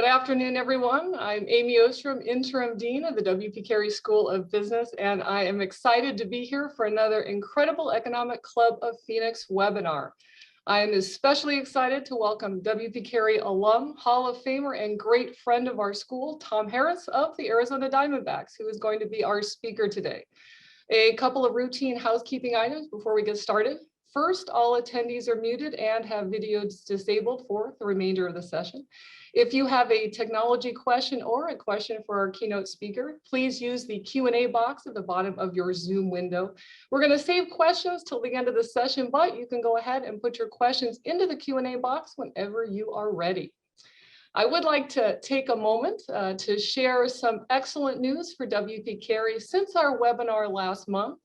Good afternoon, everyone. I'm Amy Ostrom, Interim Dean of the W.P. Carey School of Business, and I am excited to be here for another incredible Economic Club of Phoenix webinar. I am especially excited to welcome W.P. Carey alum, Hall of Famer, and great friend of our school, Tom Harris of the Arizona Diamondbacks, who is going to be our speaker today. A couple of routine housekeeping items before we get started. First, all attendees are muted and have videos disabled for the remainder of the session. If you have a technology question or a question for our keynote speaker, please use the Q&A box at the bottom of your Zoom window. We're going to save questions till the end of the session, but you can go ahead and put your questions into the Q&A box whenever you are ready. I would like to take a moment to share some excellent news for W.P. Carey since our webinar last month.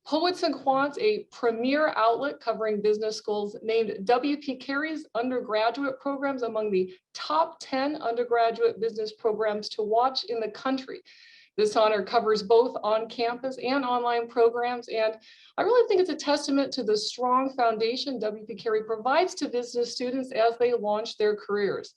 Poets and Quants, a premier outlet covering business schools, named W.P. Carey's undergraduate programs among the top 10 undergraduate business programs to watch in the country. This honor covers both on-campus and online programs, and I really think it's a testament to the strong foundation W.P. Carey provides to business students as they launch their careers.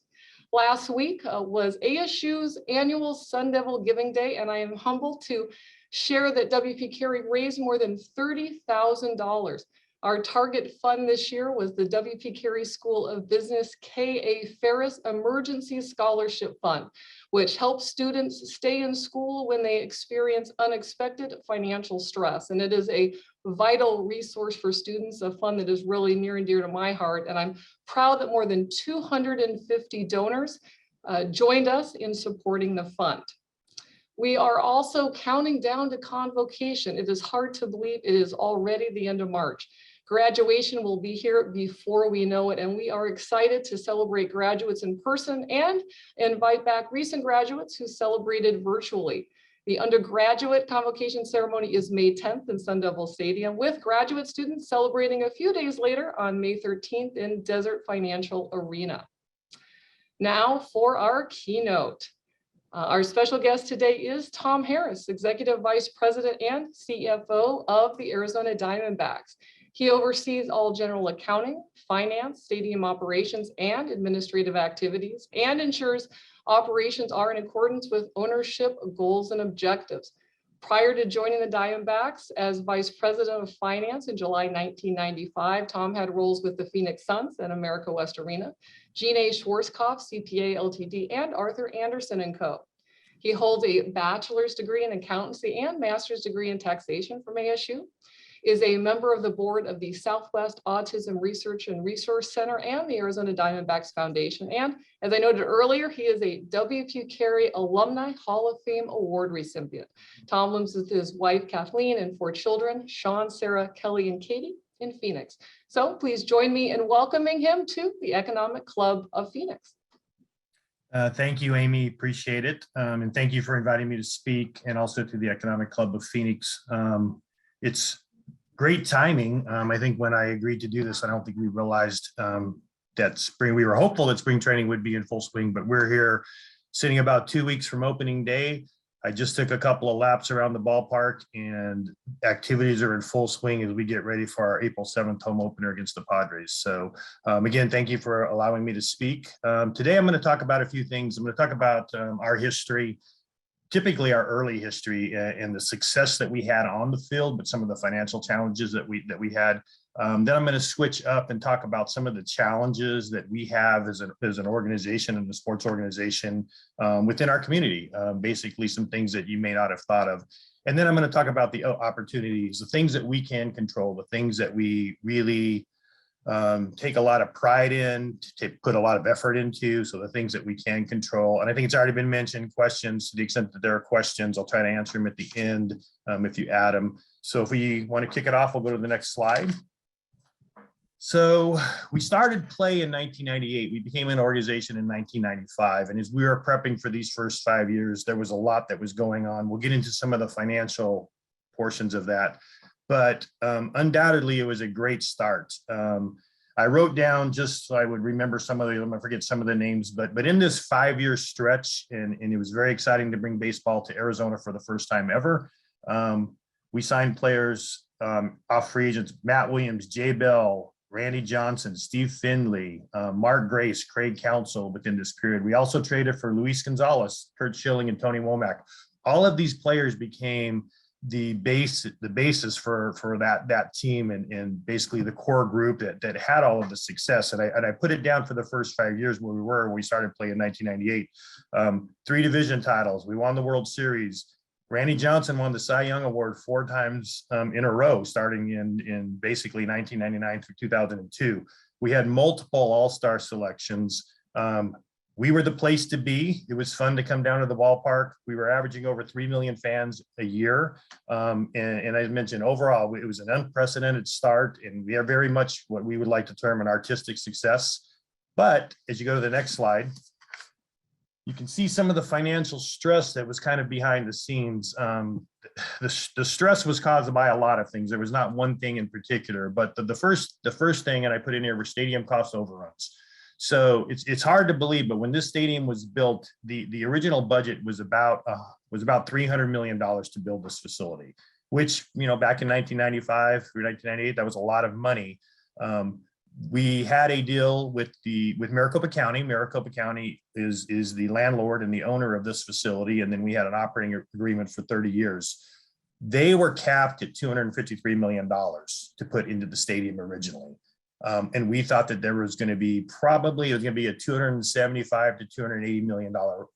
Last week was ASU's annual Sun Devil Giving Day, and I am humbled to share that W.P. Carey raised more than $30,000. Our target fund this year was the W.P. Carey School of Business K.A. Ferris Emergency Scholarship Fund, which helps students stay in school when they experience unexpected financial stress. And it is a vital resource for students, a fund that is really near and dear to my heart. And I'm proud that more than 250 donors joined us in supporting the fund. We are also counting down to convocation. It is hard to believe it is already the end of March. Graduation will be here before we know it, and we are excited to celebrate graduates in person and invite back recent graduates who celebrated virtually. The undergraduate convocation ceremony is May 10th in Sun Devil Stadium, with graduate students celebrating a few days later on May 13th in Desert Financial Arena. Now for our keynote. Our special guest today is Tom Harris, Executive Vice President and CFO of the Arizona Diamondbacks. He oversees all general accounting, finance, stadium operations, and administrative activities, and ensures operations are in accordance with ownership goals and objectives. Prior to joining the Diamondbacks as Vice President of Finance in July 1995, Tom had roles with the Phoenix Suns and America West Arena, Gene A. Schwarzkopf, CPA Ltd., and Arthur Anderson & Co. He holds a bachelor's degree in accountancy and master's degree in taxation from ASU, is a member of the board of the Southwest Autism Research and Resource Center and the Arizona Diamondbacks Foundation. And as I noted earlier, he is a W.P. Carey Alumni Hall of Fame Award recipient. Tom lives with his wife, Kathleen, and 4 children, Sean, Sarah, Kelly, and Katie, in Phoenix. So please join me in welcoming him to the Economic Club of Phoenix. Thank you, Amy. Appreciate it. And thank you for inviting me to speak, and also to the Economic Club of Phoenix. It's great timing. I think when I agreed to do this, I don't think we realized that we were hopeful that spring training would be in full swing, but we're here sitting about 2 weeks from opening day. I just took a couple of laps around the ballpark, and activities are in full swing as we get ready for our April 7th home opener against the Padres. So again, thank you for allowing me to speak. Today, I'm going to talk about a few things. I'm going to talk about our history, typically our early history, and the success that we had on the field, but some of the financial challenges that we had. Then I'm going to switch up and talk about some of the challenges that we have as an organization and the sports organization within our community, basically some things that you may not have thought of. And then I'm going to talk about the opportunities, the things that we can control, the things that we really take a lot of pride in, to put a lot of effort into, so the things that we can control. And I think it's already been mentioned, questions, to the extent that there are questions, I'll try to answer them at the end if you add them. So if we want to kick it off, we'll go to the next slide. So we started play in 1998. We became an organization in 1995. And as we were prepping for these first 5 years, there was a lot that was going on. We'll get into some of the financial portions of that. But undoubtedly, it was a great start. I wrote down, just so I would remember some of them, I forget some of the names, but in this 5-year stretch, and it was very exciting to bring baseball to Arizona for the first time ever. We signed players off free agents: Matt Williams, Jay Bell, Randy Johnson, Steve Finley, Mark Grace, Craig Counsell within this period. We also traded for Luis Gonzalez, Kurt Schilling, and Tony Womack. All of these players became the basis for that team and basically the core group that had all of the success. And I put it down for the first 5 years where we were when we started playing in 1998. 3 division titles. We won the World Series. Randy Johnson won the Cy Young Award 4 times in a row, starting in basically 1999 through 2002. We had multiple all-star selections. We were the place to be. It was fun to come down to the ballpark. We were averaging over 3 million fans a year. And I mentioned overall, it was an unprecedented start, and we are very much what we would like to term an artistic success. But as you go to the next slide, you can see some of the financial stress that was kind of behind the scenes. The stress was caused by a lot of things. There was not one thing in particular, but the first thing, and I put in here, were stadium cost overruns. So it's hard to believe, but when this stadium was built, the original budget was about $300 million to build this facility, which, you know, back in 1995 through 1998, that was a lot of money. We had a deal with Maricopa County. Maricopa County is the landlord and the owner of this facility, and then we had an operating agreement for 30 years. They were capped at $253 million to put into the stadium originally. And we thought that there was going to be a $275 to $280 million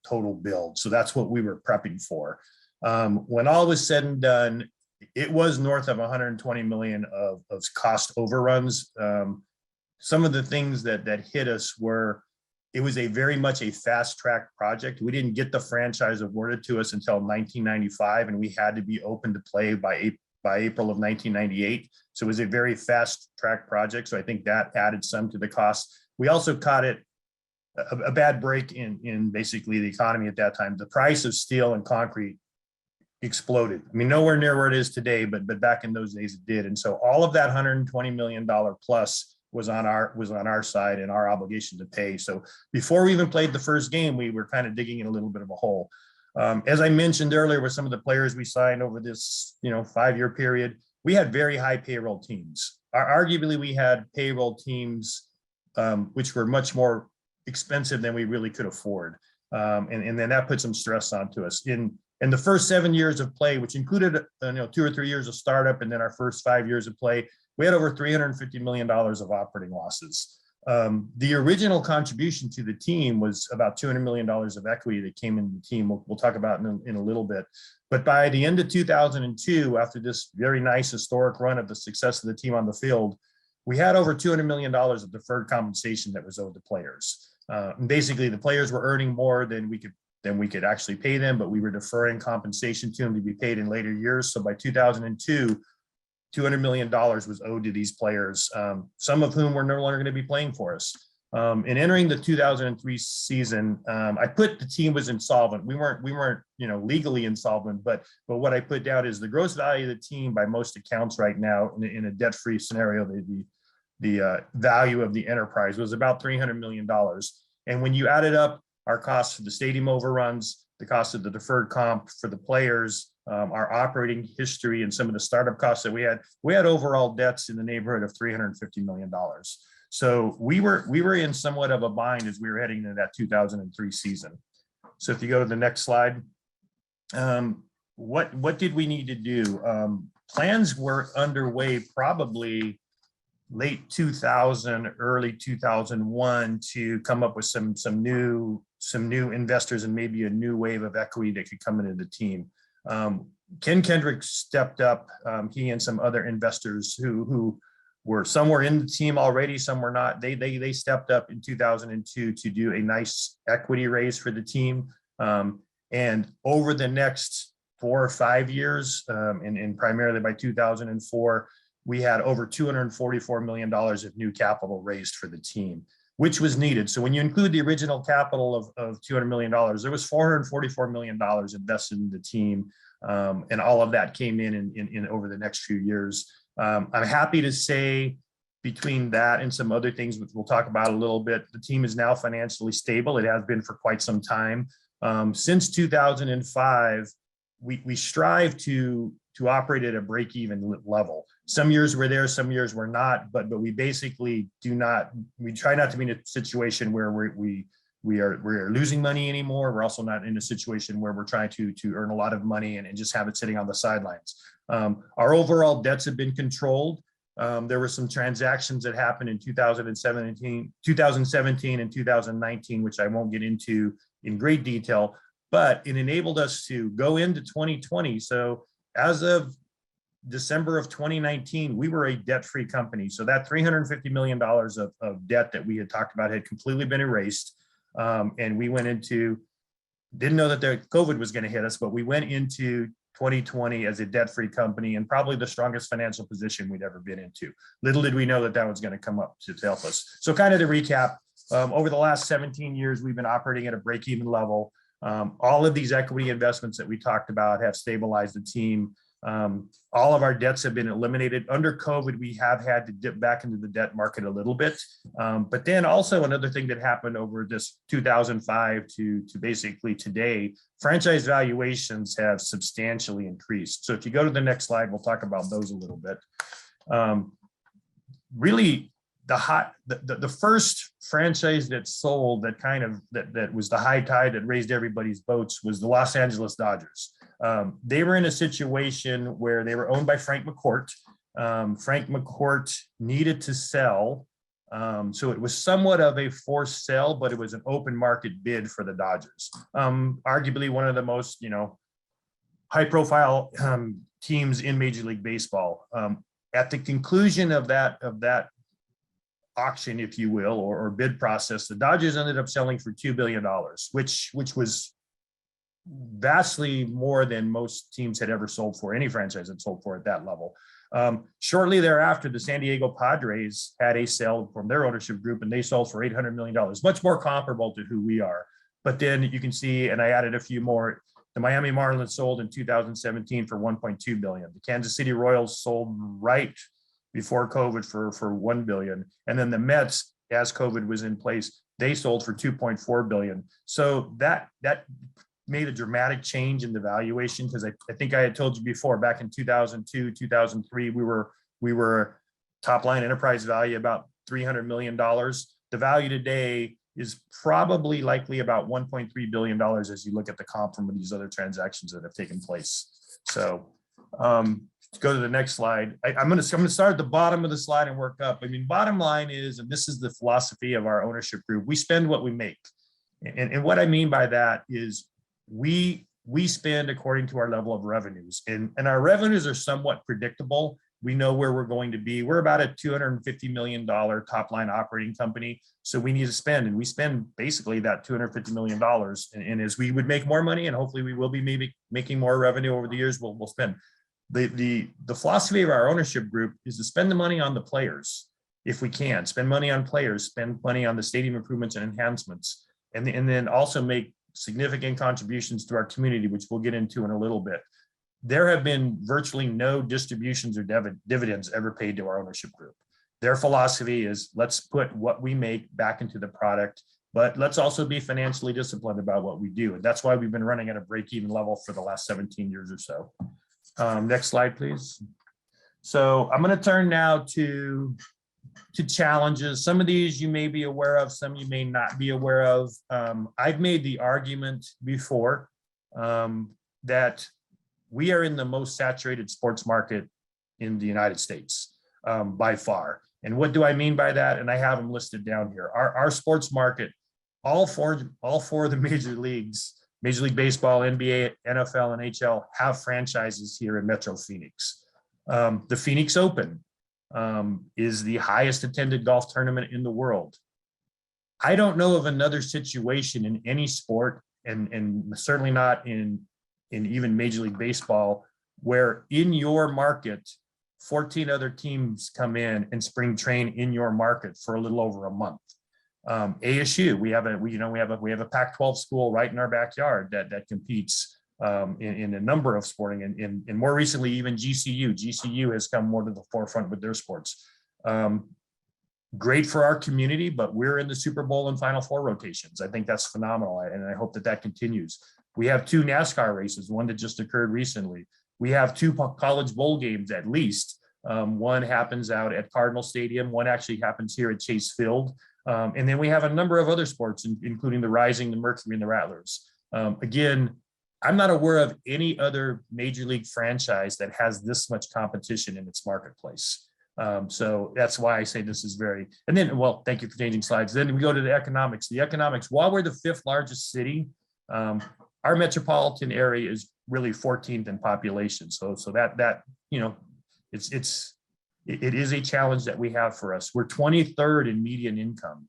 total build. So that's what we were prepping for. When all was said and done, it was north of 120 million of cost overruns. Some of the things that hit us were, it was very much a fast track project. We didn't get the franchise awarded to us until 1995, and we had to be open to play by April of 1998. So it was a very fast track project. So I think that added some to the cost. We also caught a bad break in basically the economy at that time. The price of steel and concrete exploded. I mean, nowhere near where it is today, but back in those days it did. And so all of that $120 million plus was on our side and our obligation to pay. So before we even played the first game, we were kind of digging in a little bit of a hole. As I mentioned earlier, with some of the players we signed over this 5-year period, we had very high payroll teams. Arguably, we had payroll teams which were much more expensive than we really could afford, and then that put some stress onto us. In the first 7 years of play, which included 2 or 3 years of startup, and then our first 5 years of play, we had over $350 million of operating losses. The original contribution to the team was about $200 million of equity that came into the team. We'll talk about in a little bit. But by the end of 2002, after this very nice historic run of the success of the team on the field, we had over $200 million of deferred compensation that was owed to players. And basically, the players were earning more than we could actually pay them, but we were deferring compensation to them to be paid in later years. So by 2002, $200 million was owed to these players, some of whom were no longer going to be playing for us. In entering the 2003 season, I put the team was insolvent. We weren't legally insolvent, but what I put down is the gross value of the team by most accounts right now in a debt-free scenario, the value of the enterprise was about $300 million. And when you added up our costs for the stadium overruns, the cost of the deferred comp for the players, our operating history, and some of the startup costs that we had overall debts in the neighborhood of $350 million. So we were in somewhat of a bind as we were heading into that 2003 season. So if you go to the next slide, what did we need to do? Plans were underway probably late 2000, early 2001 to come up with some new investors and maybe a new wave of equity that could come into the team. Ken Kendrick stepped up, he and some other investors who were somewhere in the team already, some were not. They stepped up in 2002 to do a nice equity raise for the team. And over the next 4 or 5 years, and primarily by 2004, we had over $244 million of new capital raised for the team, which was needed. So when you include the original capital of $200 million, there was $444 million invested in the team. And all of that came in over the next few years. I'm happy to say between that and some other things, which we'll talk about a little bit, the team is now financially stable. It has been for quite some time. Since 2005, we strive to operate at a break-even level. Some years we're there, some years we're not, but we basically we try not to be in a situation where we're losing money anymore. We're also not in a situation where we're trying to earn a lot of money and just have it sitting on the sidelines. Our overall debts have been controlled. There were some transactions that happened in 2017 and 2019, which I won't get into in great detail, but it enabled us to go into 2020. So as of December of 2019, we were a debt-free company. So that $350 million of debt that we had talked about had completely been erased. And we didn't know that the COVID was going to hit us, but we went into 2020 as a debt-free company and probably the strongest financial position we'd ever been into. Little did we know that was going to come up to help us. So kind of to recap, over the last 17 years, we've been operating at a break-even level. All of these equity investments that we talked about have stabilized the team. All of our debts have been eliminated. Under COVID, we have had to dip back into the debt market a little bit. But then also another thing that happened over this 2005 to basically today, franchise valuations have substantially increased. So if you go to the next slide, we'll talk about those a little bit. Really, the first franchise that sold that was the high tide that raised everybody's boats was the Los Angeles Dodgers. They were in a situation where they were owned by Frank McCourt. Frank McCourt needed to sell. So it was somewhat of a forced sell, but it was an open market bid for the Dodgers. Arguably one of the most, high profile teams in Major League Baseball. At the conclusion of that auction, if you will, or bid process, the Dodgers ended up selling for $2 billion, which was vastly more than most teams had ever sold for, any franchise had sold for at that level. Shortly thereafter, the San Diego Padres had a sale from their ownership group and they sold for $800 million, much more comparable to who we are. But then you can see, and I added a few more, the Miami Marlins sold in 2017 for $1.2 billion. The Kansas City Royals sold right before COVID for $1 billion. And then the Mets, as COVID was in place, they sold for $2.4 billion. So that made a dramatic change in the valuation, because I think I had told you before, back in 2002, 2003, we were top line enterprise value about $300 million. The value today is probably likely about $1.3 billion as you look at the comp from these other transactions that have taken place. So go to the next slide. I'm going to start at the bottom of the slide and work up. I mean, bottom line is, and this is the philosophy of our ownership group, we spend what we make. And what I mean by that is we spend according to our level of revenues, and our revenues are somewhat predictable. We know where we're going to be. We're about a $250 million top line operating company. So we need to spend, and we spend basically that $250 million. And as we would make more money, and hopefully we will be maybe making more revenue over the years, we'll spend. The philosophy of our ownership group is to spend the money on the players. If we can, spend money on players, spend money on the stadium improvements and enhancements, and then also make significant contributions to our community, which we'll get into in a little bit. There have been virtually no distributions or dividends ever paid to our ownership group. Their philosophy is, let's put what we make back into the product, but let's also be financially disciplined about what we do. And that's why we've been running at a break-even level for the last 17 years or so. Next slide, please. So I'm going to turn now to challenges. Some of these you may be aware of, some you may not be aware of. I've made the argument before that we are in the most saturated sports market in the United States by far. And what do I mean by that? And I have them listed down here. Our sports market, all four of the major leagues, Major League Baseball, NBA, NFL, and NHL, have franchises here in Metro Phoenix. The Phoenix Open is the highest attended golf tournament in the world. I don't know of another situation in any sport, and certainly not in even Major League Baseball, where in your market, 14 other teams come in and spring train in your market for a little over a month. ASU, we have a Pac-12 school right in our backyard that competes in a number of sporting, and more recently even GCU has come more to the forefront with their sports. Great for our community, but we're in the Super Bowl and Final Four rotations. I think that's phenomenal, and I hope that continues. We have 2 NASCAR races, one that just occurred recently. We have 2 college bowl games at least. One happens out at Cardinal Stadium. One actually happens here at Chase Field. And then we have a number of other sports, including the Rising, the Mercury, and the Rattlers. Again, I'm not aware of any other major league franchise that has this much competition in its marketplace. So that's why I say this is very, and then, well, thank you for changing slides. Then we go to the economics. The economics, while we're the 5th largest city, our metropolitan area is really 14th in population. So that, you know, it is a challenge that we have for us. We're 23rd in median income.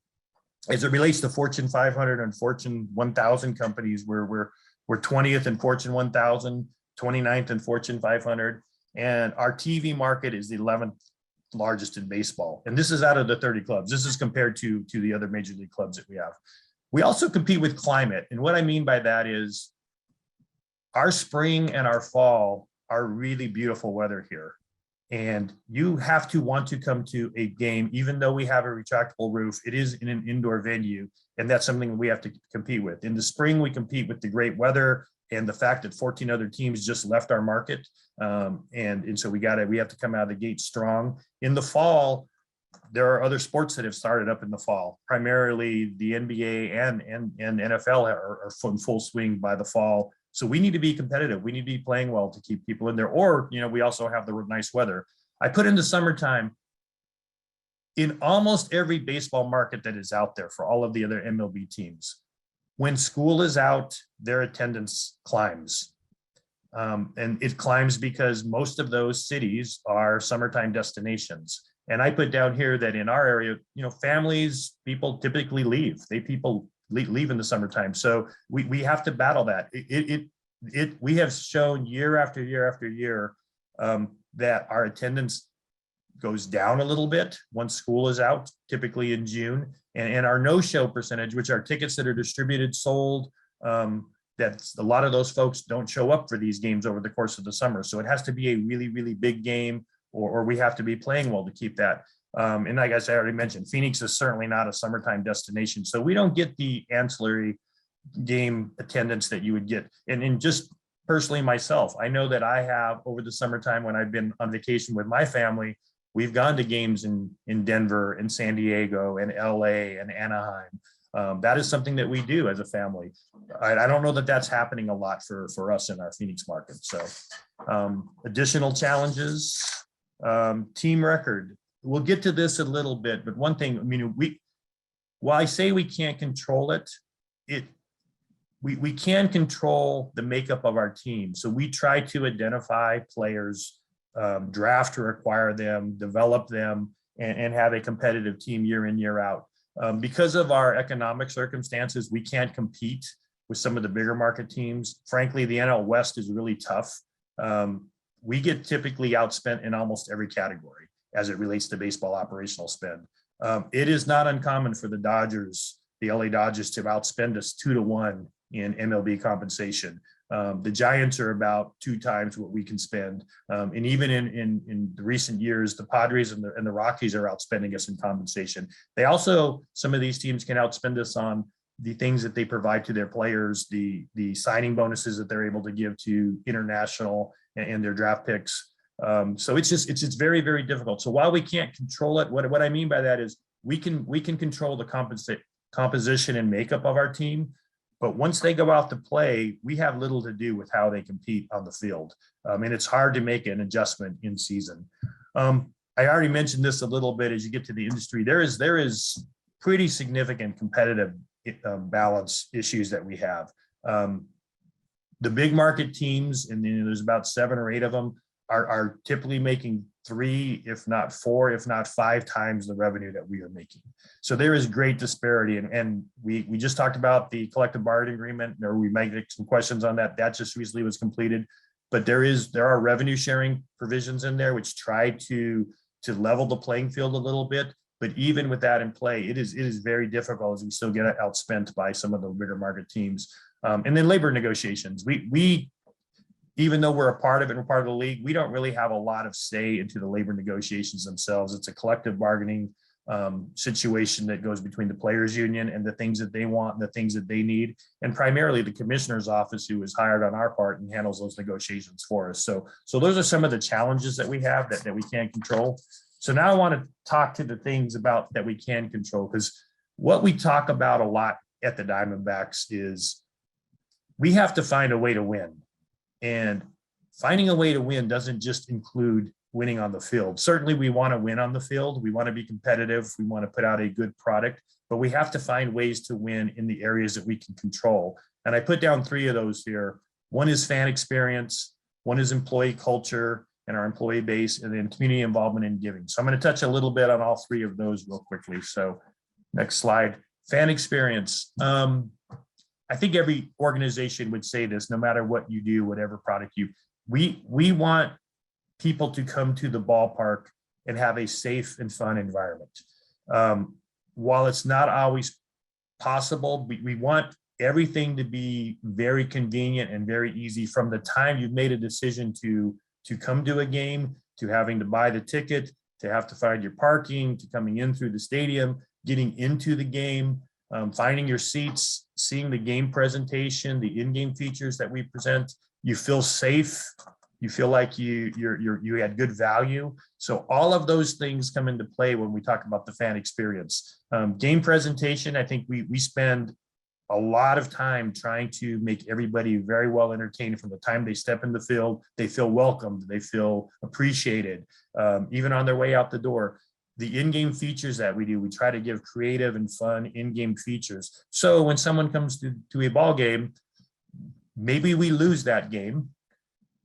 As it relates to Fortune 500 and Fortune 1000 companies, we're 20th in Fortune 1000, 29th in Fortune 500, and our TV market is the 11th largest in baseball. And this is out of the 30 clubs. This is compared to the other major league clubs that we have. We also compete with climate. And what I mean by that is our spring and our fall are really beautiful weather here. And you have to want to come to a game, even though we have a retractable roof, it is in an indoor venue. And that's something we have to compete with. In the spring, we compete with the great weather and the fact that 14 other teams just left our market. And so we have to come out of the gate strong. In the fall, there are other sports that have started up in the fall, primarily the NBA and NFL are in full swing by the fall. So we need to be competitive. We need to be playing well to keep people in there. Or, you know, we also have the nice weather. I put in the summertime in almost every baseball market that is out there for all of the other MLB teams. When school is out, their attendance climbs. And it climbs because most of those cities are summertime destinations. And I put down here that in our area, you know, families, people typically leave. People leave in the summertime. So we have to battle that. We have shown year after year after year that our attendance goes down a little bit once school is out, typically in June. And our no-show percentage, which are tickets that are distributed, sold, that's a lot of those folks don't show up for these games over the course of the summer. So it has to be a really, really big game, or we have to be playing well to keep that. And like I already mentioned, Phoenix is certainly not a summertime destination. So we don't get the ancillary game attendance that you would get. And just personally myself, I know that I have over the summertime when I've been on vacation with my family, we've gone to games in Denver and San Diego and LA and Anaheim. That is something that we do as a family. I don't know that that's happening a lot for us in our Phoenix market. So additional challenges, team record. We'll get to this a little bit, but one thing, I mean, while I say we can't control it, we can control the makeup of our team. So we try to identify players, draft or acquire them, develop them, and have a competitive team year in, year out. Because of our economic circumstances, we can't compete with some of the bigger market teams. Frankly, the NL West is really tough. We get typically outspent in almost every category as it relates to baseball operational spend. It is not uncommon for the LA Dodgers to outspend us 2-1 in MLB compensation. The Giants are about 2 times what we can spend. And even in the recent years, the Padres and the Rockies are outspending us in compensation. They also, some of these teams can outspend us on the things that they provide to their players, the signing bonuses that they're able to give to international and their draft picks. So it's very, very difficult. So while we can't control it, what I mean by that is we can control the composition and makeup of our team. But once they go out to play, we have little to do with how they compete on the field. And it's hard to make an adjustment in season. I already mentioned this a little bit as you get to the industry. There is pretty significant competitive balance issues that we have. The big market teams, and there's about 7 or 8 of them, are typically making 3, if not 4, if not 5 times the revenue that we are making. So there is great disparity. And we just talked about the collective bargaining agreement, or we might get some questions on that. That just recently was completed. But there are revenue sharing provisions in there which try to level the playing field a little bit. But even with that in play, it is very difficult as we still get outspent by some of the bigger market teams. And then labor negotiations. We even though we're a part of it and we're part of the league, we don't really have a lot of say into the labor negotiations themselves. It's a collective bargaining situation that goes between the players union and the things that they want and the things that they need, and primarily the commissioner's office, who is hired on our part and handles those negotiations for us. So those are some of the challenges that we have that we can't control. So now I want to talk to the things about that we can control, because what we talk about a lot at the Diamondbacks is we have to find a way to win. And finding a way to win doesn't just include winning on the field. Certainly we want to win on the field. We want to be competitive. We want to put out a good product, but we have to find ways to win in the areas that we can control. And I put down 3 of those here. One is fan experience, one is employee culture and our employee base, and then community involvement and giving. So I'm going to touch a little bit on all 3 of those real quickly. So next slide, fan experience. I think every organization would say this, no matter what you do, whatever product we want people to come to the ballpark and have a safe and fun environment. While it's not always possible, we want everything to be very convenient and very easy, from the time you've made a decision to come to a game, to having to buy the ticket, to have to find your parking, to coming in through the stadium, getting into the game, finding your seats, seeing the game presentation, the in-game features that we present. You feel safe. You feel like you had good value. So all of those things come into play when we talk about the fan experience. Game presentation, I think we spend a lot of time trying to make everybody very well entertained from the time they step in the field. They feel welcomed, they feel appreciated, even on their way out the door. The in-game features that we do, we try to give creative and fun in-game features. So when someone comes to a ball game, maybe we lose that game,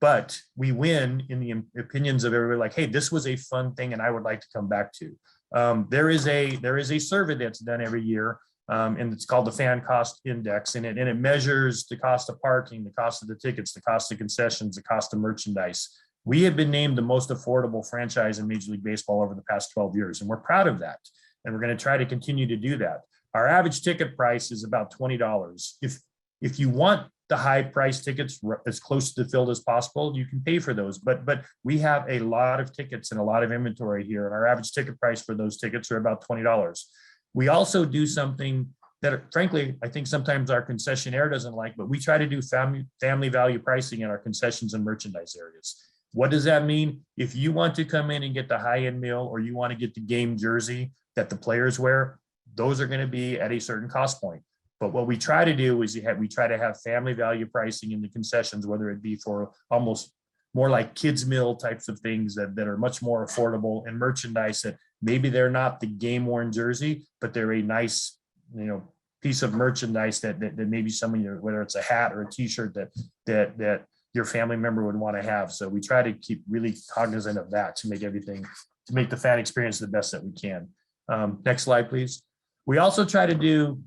but we win in the opinions of everybody, like, hey, this was a fun thing and I would like to come back to. There is a survey that's done every year, and it's called the Fan Cost Index, and it measures the cost of parking, the cost of the tickets, the cost of concessions, the cost of merchandise. We have been named the most affordable franchise in Major League Baseball over the past 12 years, and we're proud of that. And we're going to try to continue to do that. Our average ticket price is about $20. If you want the high price tickets as close to the field as possible, you can pay for those. But we have a lot of tickets and a lot of inventory here, and our average ticket price for those tickets are about $20. We also do something that, frankly, I think sometimes our concessionaire doesn't like, but we try to do family value pricing in our concessions and merchandise areas. What does that mean? If you want to come in and get the high-end meal, or you want to get the game jersey that the players wear, those are going to be at a certain cost point. But what we try to do is we try to have family value pricing in the concessions, whether it be for almost more like kids meal types of things that are much more affordable, and merchandise that maybe they're not the game worn jersey, but they're a nice, piece of merchandise that maybe someone, whether it's a hat or a t-shirt that your family member would want to have. So we try to keep really cognizant of that to make the fan experience the best that we can. Next slide, please. We also try to do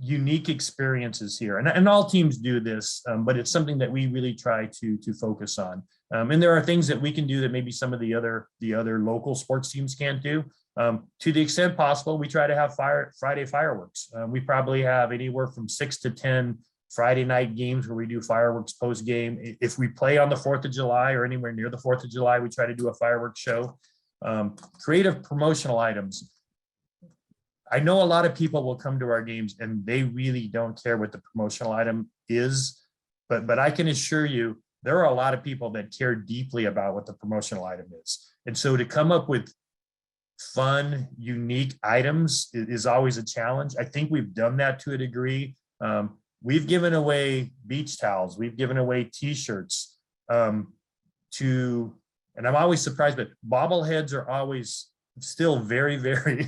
unique experiences here, and all teams do this, but it's something that we really try to focus on. And there are things that we can do that maybe some of the other local sports teams can't do. To the extent possible, we try to have Friday fireworks. We probably have anywhere from 6 to 10 Friday night games where we do fireworks post game. If we play on the 4th of July or anywhere near the 4th of July, we try to do a fireworks show. Creative promotional items. I know a lot of people will come to our games and they really don't care what the promotional item is, but I can assure you there are a lot of people that care deeply about what the promotional item is. And so to come up with fun, unique items is always a challenge. I think we've done that to a degree. We've given away beach towels. We've given away t-shirts and I'm always surprised, but bobbleheads are always still very, very,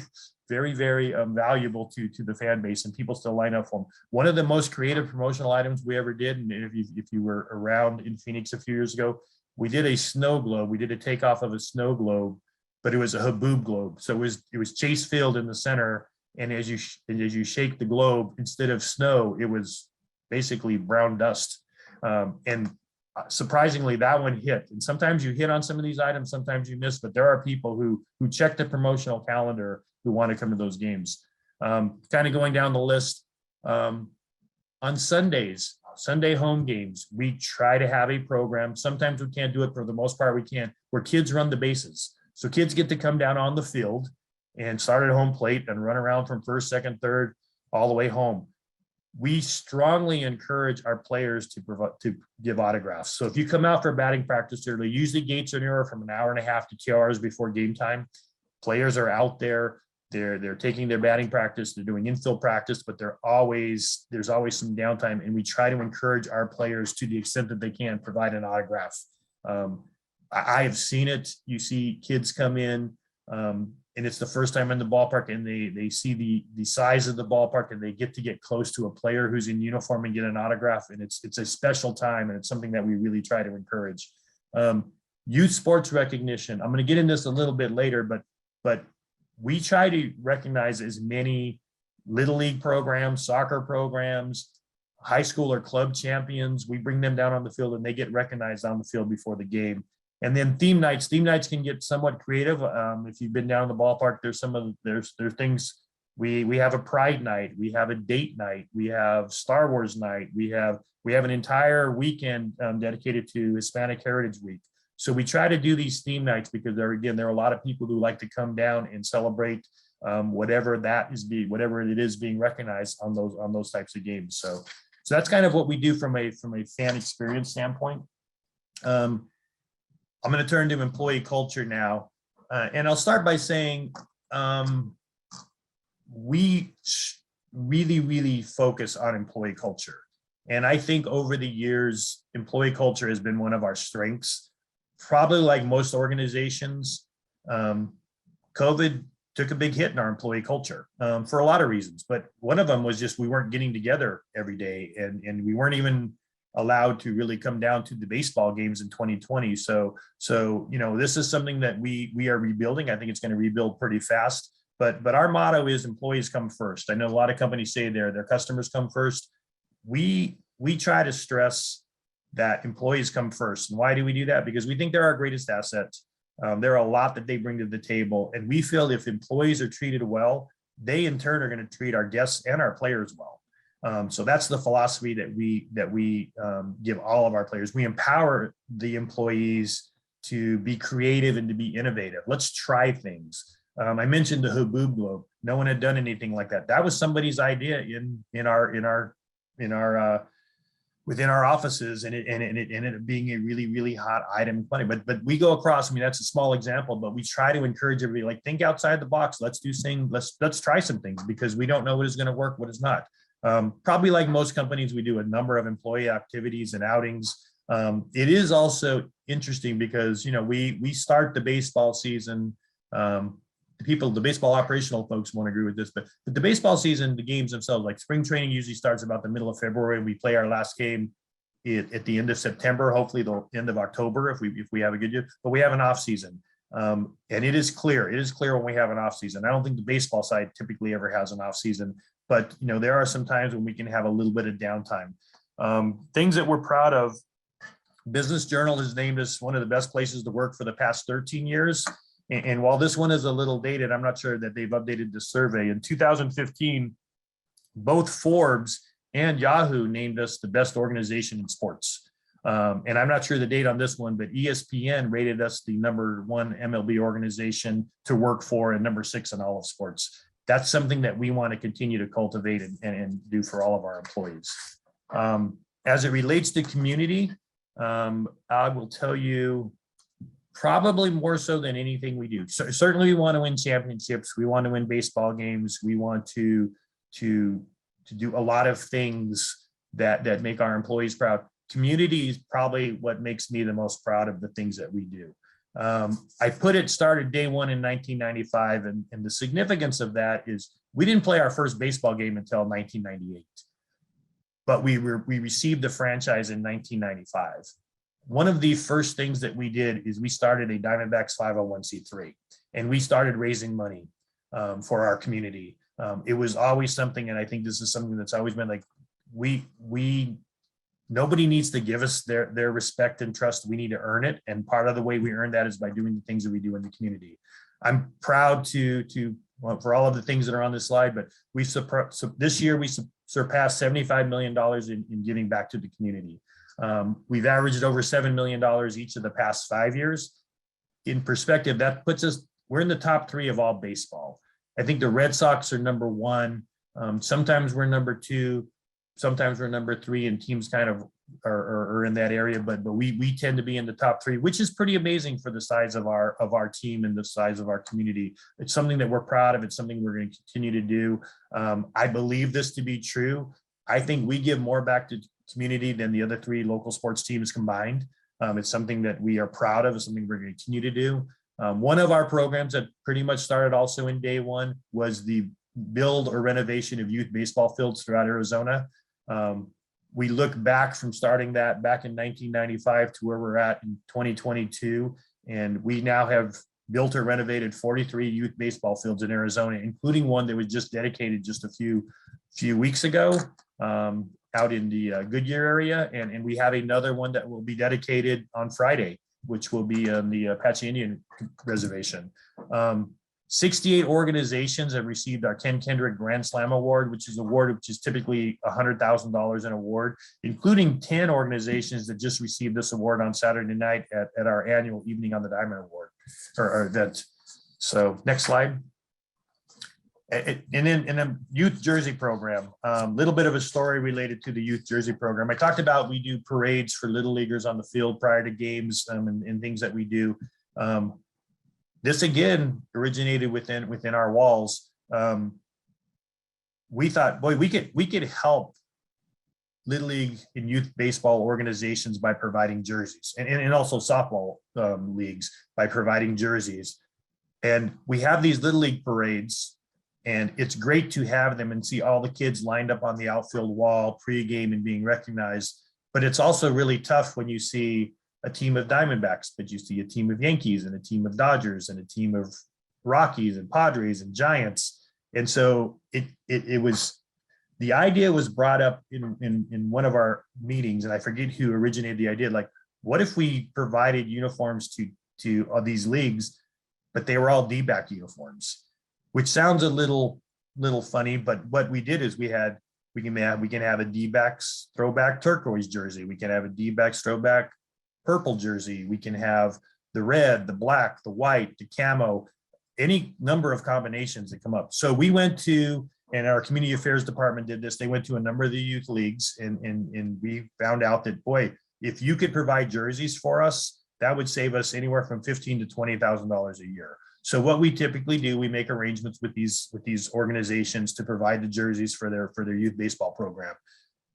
very, very valuable to the fan base, and people still line up for them. One of the most creative promotional items we ever did, and if you were around in Phoenix a few years ago, we did a snow globe. We did a takeoff of a snow globe, but it was a Haboob globe. So it was Chase Field in the center, and as you shake the globe, instead of snow, it was basically brown dust. And surprisingly, that one hit. And sometimes you hit on some of these items, sometimes you miss, but there are people who check the promotional calendar who want to come to those games. Kind of going down the list, on Sundays, Sunday home games, we try to have a program. Sometimes we can't do it, for the most part we can, where kids run the bases. So kids get to come down on the field and start at home plate and run around from first, second, third, all the way home. We strongly encourage our players to give autographs. So if you come out for batting practice early, usually gates are anywhere from an hour and a half to 2 hours before game time. Players are out there. They're taking their batting practice. They're doing infield practice, but there's always some downtime, and we try to encourage our players to the extent that they can provide an autograph. I have seen it. You see kids come in, and it's the first time in the ballpark, and they see the size of the ballpark, and they get close to a player who's in uniform and get an autograph, and it's a special time, and it's something that we really try to encourage. Youth sports recognition. I'm going to get into this a little bit later, but we try to recognize as many little league programs, soccer programs, high school or club champions. We bring them down on the field, and they get recognized on the field before the game. And then theme nights can get somewhat creative. If you've been down the ballpark, there's things. We have a pride night, we have a date night, we have Star Wars night, we have an entire weekend dedicated to Hispanic Heritage Week. So we try to do these theme nights because there are a lot of people who like to come down and celebrate whatever it is being recognized on those types of games. So that's kind of what we do from a fan experience standpoint. I'm going to turn to employee culture now, and I'll start by saying we really, really focus on employee culture. And I think over the years, employee culture has been one of our strengths. Probably like most organizations, COVID took a big hit in our employee culture for a lot of reasons. But one of them was just we weren't getting together every day, and we weren't even allowed to really come down to the baseball games in 2020. So this is something that we are rebuilding. I think it's going to rebuild pretty fast. But our motto is employees come first. I know a lot of companies say their customers come first. We try to stress that employees come first. And why do we do that? Because we think they're our greatest asset. There are a lot that they bring to the table. And we feel if employees are treated well, they in turn are going to treat our guests and our players well. So that's the philosophy that we give all of our players. We empower the employees to be creative and to be innovative. Let's try things. I mentioned the Haboob Globe. No one had done anything like that. That was somebody's idea within our offices, and it ended up being a really, really hot item. Funny, but we go across. I mean, that's a small example, but we try to encourage everybody, like, think outside the box. Let's do things. Let's try some things, because we don't know what is going to work, what is not. Probably like most companies, we do a number of employee activities and outings. It is also interesting because we start the baseball season. The baseball operational folks won't agree with this, but the baseball season, the games themselves, like spring training usually starts about the middle of February. We play our last game at the end of September, hopefully the end of October if we have a good year, but we have an off season. And it is clear when we have an off season. I don't think the baseball side typically ever has an off season, but there are some times when we can have a little bit of downtime. Things that we're proud of. Business Journal has named us one of the best places to work for the past 13 years. And while this one is a little dated, I'm not sure that they've updated the survey. In 2015, both Forbes and Yahoo named us the best organization in sports. And I'm not sure the date on this one, but ESPN rated us the #1 MLB organization to work for and #6 in all of sports. That's something that we want to continue to cultivate and do for all of our employees. As it relates to community, I will tell you, probably more so than anything we do. So certainly we want to win championships. We want to win baseball games. We want to do a lot of things that make our employees proud. Community is probably what makes me the most proud of the things that we do. Started day one in 1995. And the significance of that is we didn't play our first baseball game until 1998, but we received the franchise in 1995. One of the first things that we did is we started a Diamondbacks 501c3, and we started raising money for our community. It was always something, and I think this is something that's always been like, nobody needs to give us their respect and trust. We need to earn it. And part of the way we earn that is by doing the things that we do in the community. I'm proud for all of the things that are on this slide, but this year we surpassed $75 million in giving back to the community. We've averaged over $7 million each of the past 5 years. In perspective, that puts us, we're in the top 3 of all baseball. I think the Red Sox are number one. Sometimes we're number two, sometimes we're number three, and teams kind of are in that area, but we tend to be in the top three, which is pretty amazing for the size of our team and the size of our community. It's something that we're proud of. It's something we're going to continue to do. I believe this to be true. I think we give more back to community than the other three local sports teams combined. It's something that we are proud of. It's something we're going to continue to do. One of our programs that pretty much started also in day one was the build or renovation of youth baseball fields throughout Arizona. We look back from starting that back in 1995 to where we're at in 2022, and we now have built or renovated 43 youth baseball fields in Arizona, including one that was just dedicated just a few weeks ago out in the Goodyear area, and we have another one that will be dedicated on Friday, which will be on the Apache Indian Reservation. 68 organizations have received our Ken Kendrick Grand Slam Award, which is typically $100,000 an award, including 10 organizations that just received this award on Saturday night at our annual Evening on the Diamond Award or event. So next slide. And then in a youth jersey program, little bit of a story related to the youth jersey program. I talked about we do parades for little leaguers on the field prior to games and things that we do. This again originated within our walls. We thought, boy, we could help little league and youth baseball organizations by providing jerseys, and also softball leagues by providing jerseys. And we have these little league parades, and it's great to have them and see all the kids lined up on the outfield wall pregame and being recognized. But it's also really tough when you see a team of Diamondbacks, but you see a team of Yankees and a team of Dodgers and a team of Rockies and Padres and Giants. And so it was, the idea was brought up in one of our meetings, and I forget who originated the idea, like, what if we provided uniforms to these leagues, but they were all D-back uniforms, which sounds a little funny, but what we did is we can have a D-backs throwback turquoise jersey. We can have a D-backs throwback purple jersey. We can have the red, the black, the white, the camo, any number of combinations that come up. So we went to, and our community affairs department did this, they went to a number of the youth leagues, and we found out that, boy, if you could provide jerseys for us, that would save us anywhere from $15,000 to $20,000 a year. So what we typically do, we make arrangements with these organizations to provide the jerseys for their youth baseball program.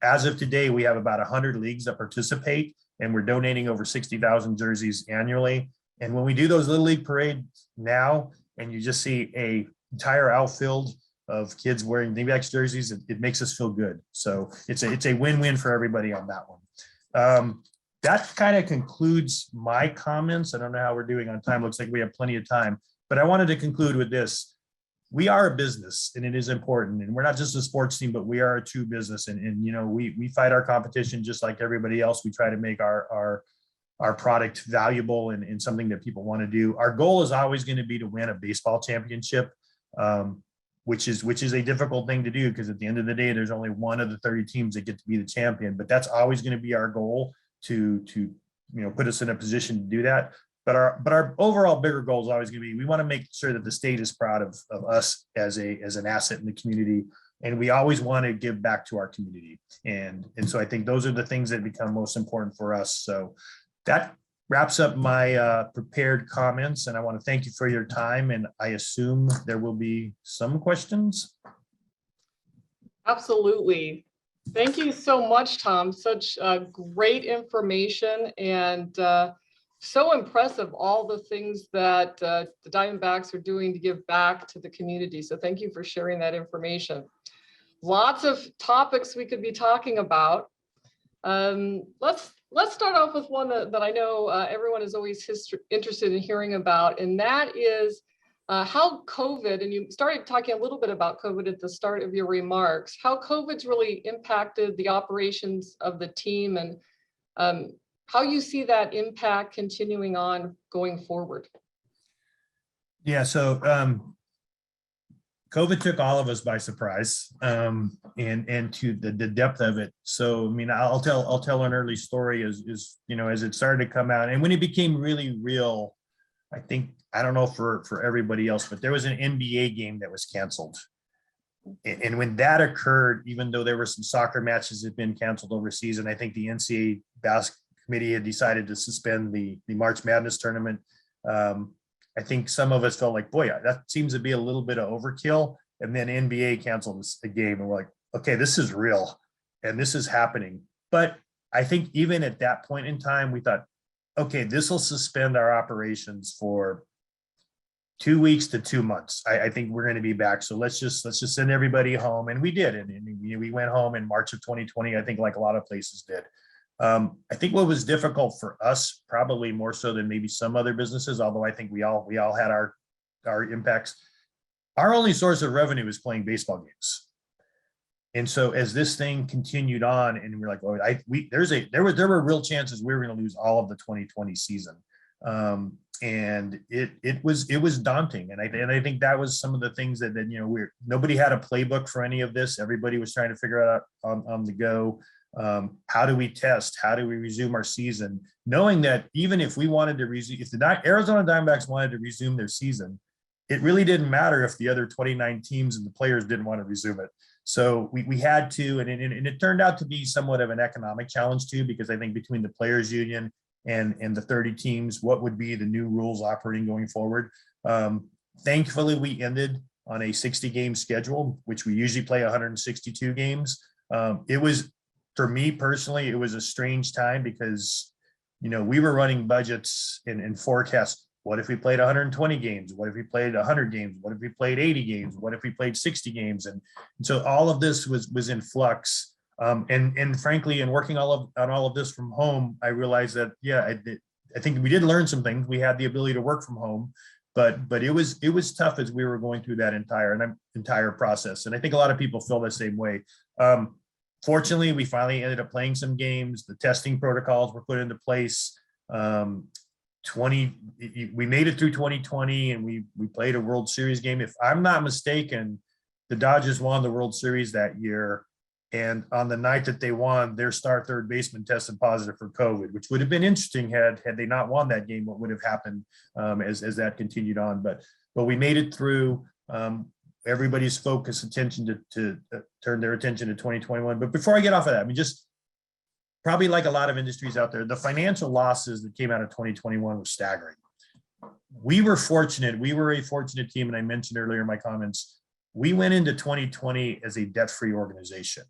As of today, we have about 100 leagues that participate, and we're donating over 60,000 jerseys annually. And when we do those little league parades now, and you just see a entire outfield of kids wearing D-backs jerseys, it makes us feel good. So it's a win-win for everybody on that one. That kind of concludes my comments. I don't know how we're doing on time. Looks like we have plenty of time, but I wanted to conclude with this. We are a business, and it is important, and we're not just a sports team, but we are a true business. And you know, we fight our competition just like everybody else. We try to make our product valuable and something that people want to do. Our goal is always going to be to win a baseball championship, which is a difficult thing to do, because at the end of the day, there's only one of the 30 teams that get to be the champion. But that's always going to be our goal to put us in a position to do that. But our overall bigger goal is always going to be, we want to make sure that the state is proud of us as an asset in the community, and we always want to give back to our community. And so I think those are the things that become most important for us. So that wraps up my prepared comments, and I want to thank you for your time, and I assume there will be some questions. Absolutely. Thank you so much, Tom. Such great information, and so impressive, all the things that the Diamondbacks are doing to give back to the community. So thank you for sharing that information. Lots of topics we could be talking about. Let's start off with one that I know everyone is always interested in hearing about, and that is how COVID, and you started talking a little bit about COVID at the start of your remarks, how COVID's really impacted the operations of the team, and how you see that impact continuing on going forward. Yeah, so COVID took all of us by surprise, and to the depth of it. So, I mean, I'll tell an early story as it started to come out, and when it became really real, I think, I don't know for everybody else, but there was an NBA game that was canceled. And when that occurred, even though there were some soccer matches that had been canceled overseas, and I think the NCAA basketball committee had decided to suspend the March Madness tournament, I think some of us felt like, boy, that seems to be a little bit of overkill. And then NBA canceled the game, and we're like, okay, this is real, and this is happening. But I think even at that point in time, we thought, okay, this will suspend our operations for 2 weeks to 2 months. I think we're going to be back. So let's just send everybody home. And we did. And we went home in March of 2020, I think, like a lot of places did. I think what was difficult for us, probably more so than maybe some other businesses, although I think we all had our impacts. Our only source of revenue is playing baseball games. And so as this thing continued on, and we're like, oh, there were real chances we were going to lose all of the 2020 season. And it was daunting. And I think that was some of the things that nobody had a playbook for any of this. Everybody was trying to figure it out on the go. How do we test? How do we resume our season? Knowing that even if we wanted to resume, if the Arizona Diamondbacks wanted to resume their season, it really didn't matter if the other 29 teams and the players didn't want to resume it. So we had to, and it turned out to be somewhat of an economic challenge too, because I think between the players union and the 30 teams, what would be the new rules operating going forward? Thankfully, we ended on a 60-game schedule, which we usually play 162 games. It was, for me personally, it was a strange time because, we were running budgets and forecasts. What if we played 120 games? What if we played 100 games? What if we played 80 games? What if we played 60 games? And so all of this was in flux. And frankly, in working on all of this from home, I realized that, I think we did learn some things. We had the ability to work from home, but it was tough as we were going through that entire process. And I think a lot of people feel the same way. Fortunately, we finally ended up playing some games. The testing protocols were put into place. We made it through 2020, and we played a World Series game. If I'm not mistaken, the Dodgers won the World Series that year. And on the night that they won, their star third baseman tested positive for COVID, which would have been interesting had they not won that game. What would have happened as that continued on? But we made it through. Everybody's focused attention to turn their attention to 2021. But before I get off of that, just probably like a lot of industries out there, the financial losses that came out of 2021 were staggering. We were fortunate. We were a fortunate team, and I mentioned earlier in my comments, we went into 2020 as a debt-free organization.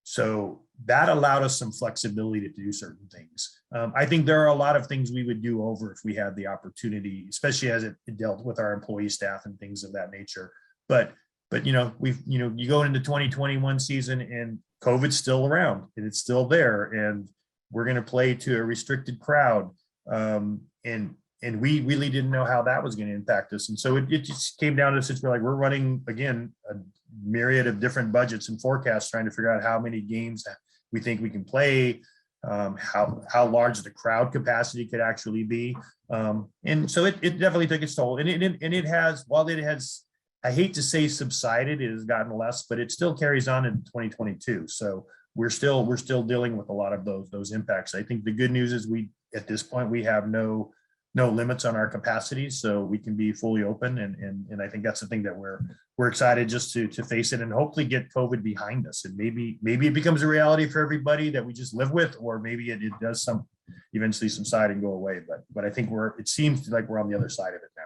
So that allowed us some flexibility to do certain things. I think there are a lot of things we would do over if we had the opportunity, especially as it dealt with our employee staff and things of that nature. But you go into 2021 season and COVID's still around and it's still there, and we're going to play to a restricted crowd. And we really didn't know how that was going to impact us. And so it just came down to since we're running again a myriad of different budgets and forecasts, trying to figure out how many games that we think we can play, how large the crowd capacity could actually be. And so it definitely took its toll. And it has, while it has, I hate to say subsided, it has gotten less, but it still carries on in 2022. So we're still dealing with a lot of those impacts. I think the good news is at this point we have no limits on our capacity, so we can be fully open. And I think that's the thing that we're excited just to face it and hopefully get COVID behind us. And maybe it becomes a reality for everybody that we just live with, or maybe it does eventually subside and go away. But I think it seems like we're on the other side of it now.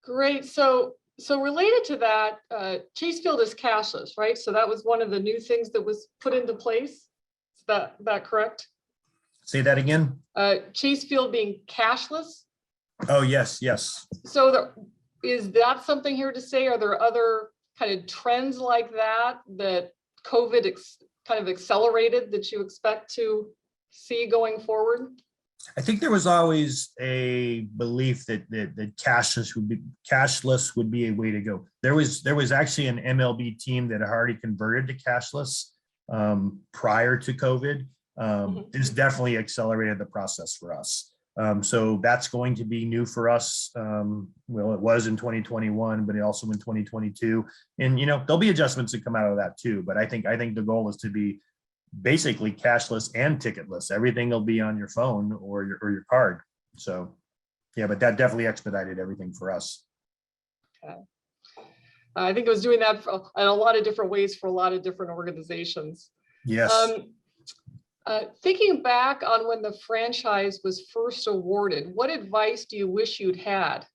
Great. So related to that, Chase Field is cashless, right? So that was one of the new things that was put into place. Is that correct? Say that again. Chase Field being cashless. Oh, yes. So is that something here to say? Are there other kind of trends like that COVID kind of accelerated that you expect to see going forward? I think there was always a belief that cashless would be a way to go. There was actually an MLB team that had already converted to cashless prior to COVID. This definitely accelerated the process for us. So that's going to be new for us. Well, it was in 2021, but also in 2022. And there'll be adjustments that come out of that too. But I think the goal is to be basically cashless and ticketless. Everything will be on your phone or your card. So, yeah, but that definitely expedited everything for us. Okay. I think it was doing that in a lot of different ways for a lot of different organizations. Yes. Thinking back on when the franchise was first awarded, what advice do you wish you'd had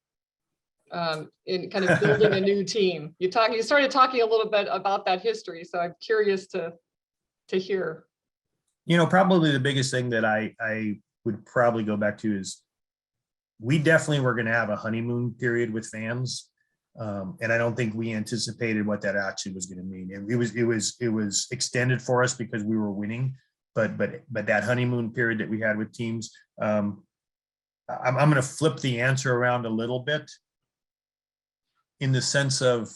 in kind of building a new team? You started talking a little bit about that history, so I'm curious to hear. Probably the biggest thing that I would probably go back to is we definitely were going to have a honeymoon period with fans. And I don't think we anticipated what that actually was going to mean. It was extended for us because we were winning, but that honeymoon period that we had with teams, I'm going to flip the answer around a little bit in the sense of,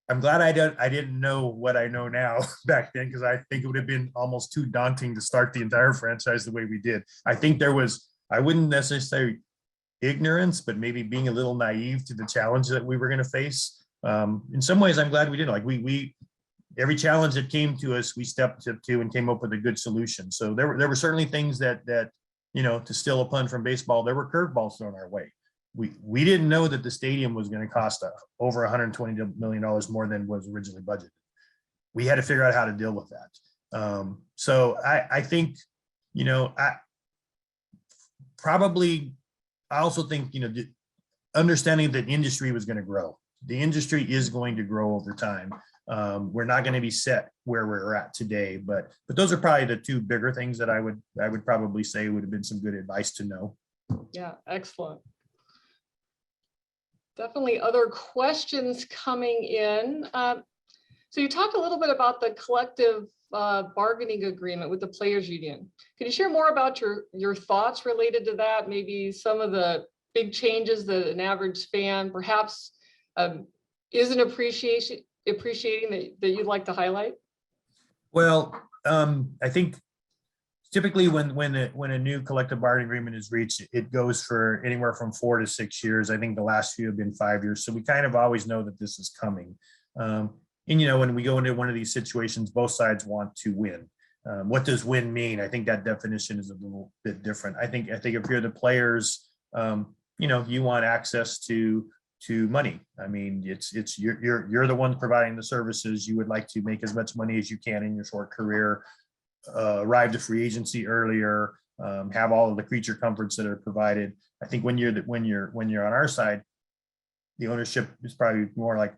I'm glad I didn't know what I know now back then, because I think it would have been almost too daunting to start the entire franchise the way we did. I think I wouldn't necessarily say ignorance, but maybe being a little naive to the challenge that we were going to face. In some ways, I'm glad we did. Like we every challenge that came to us, we stepped up to and came up with a good solution. So there were certainly things that to steal a pun from baseball, there were curveballs thrown our way. We didn't know that the stadium was going to cost over $120 million more than was originally budgeted. We had to figure out how to deal with that. So I think, I also think, understanding that the industry was going to grow. The industry is going to grow over time. We're not going to be set where we're at today, but those are probably the two bigger things that I would probably say would have been some good advice to know. Yeah, excellent. Definitely other questions coming in. So you talked a little bit about the collective bargaining agreement with the players union. Could you share more about your thoughts related to that? Maybe some of the big changes that an average fan perhaps isn't appreciating that you'd like to highlight? Well, I think typically when a new collective bargaining agreement is reached, it goes for anywhere from 4 to 6 years. I think the last few have been 5 years. So we kind of always know that this is coming. And when we go into one of these situations, both sides want to win. What does win mean? I think that definition is a little bit different. I think if you're the players, you want access to money. I mean, it's you're the one providing the services. You would like to make as much money as you can in your short career, arrive to free agency earlier, have all of the creature comforts that are provided. I think when you're on our side, the ownership is probably more like,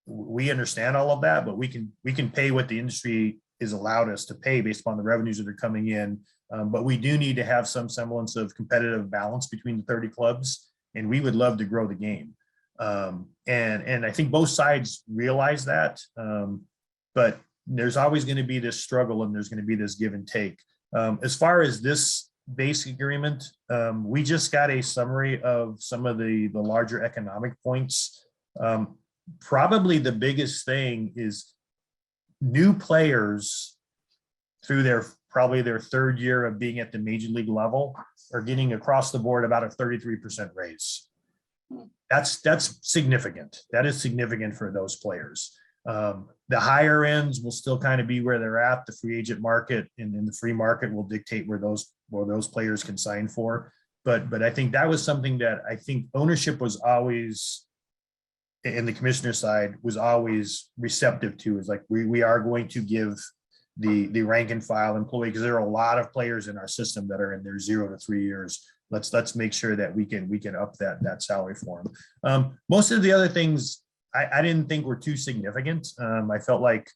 we understand all of that, but we can pay what the industry is allowed us to pay based upon the revenues that are coming in. But we do need to have some semblance of competitive balance between the 30 clubs, and we would love to grow the game. And I think both sides realize that, but there's always going to be this struggle and there's going to be this give and take. As far as this basic agreement, we just got a summary of some of the larger economic points. Probably the biggest thing is new players through probably their third year of being at the major league level are getting across the board about a 33% raise. That's significant. That is significant for those players. The higher ends will still kind of be where they're at. The free agent market and in the free market will dictate where those players can sign for. But I think that was something that I think ownership was always, and the commissioner side was always receptive to, is like, we are going to give the rank and file employee, because there are a lot of players in our system that are in their 0 to 3 years. Let's make sure that we can up that salary for them. Most of the other things I didn't think were too significant. I felt like,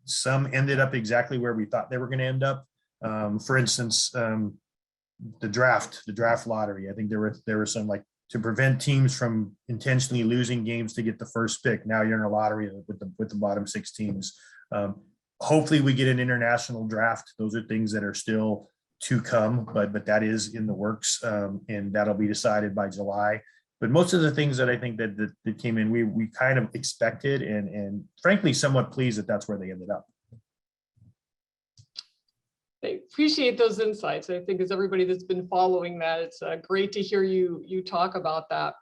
some ended up exactly where we thought they were going to end up. For instance, the draft lottery. I think there were some, like, to prevent teams from intentionally losing games to get the first pick. Now you're in a lottery with the bottom 6 teams. Hopefully we get an international draft. Those are things that are still to come, but that is in the works, and that'll be decided by July. But most of the things that I think that came in, we kind of expected, and frankly, somewhat pleased that that's where they ended up. I appreciate those insights. I think as everybody that's been following that, it's great to hear you talk about that.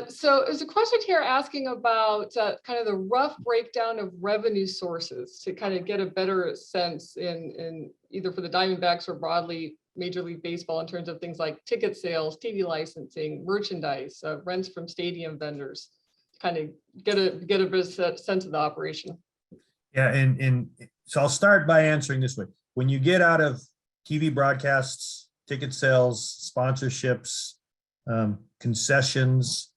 So there's a question here asking about kind of the rough breakdown of revenue sources to kind of get a better sense in either for the Diamondbacks or broadly Major League Baseball in terms of things like ticket sales, TV licensing, merchandise, rents from stadium vendors, kind of get a bit of sense of the operation. Yeah, and so I'll start by answering this way. When you get out of TV broadcasts, ticket sales, sponsorships, concessions,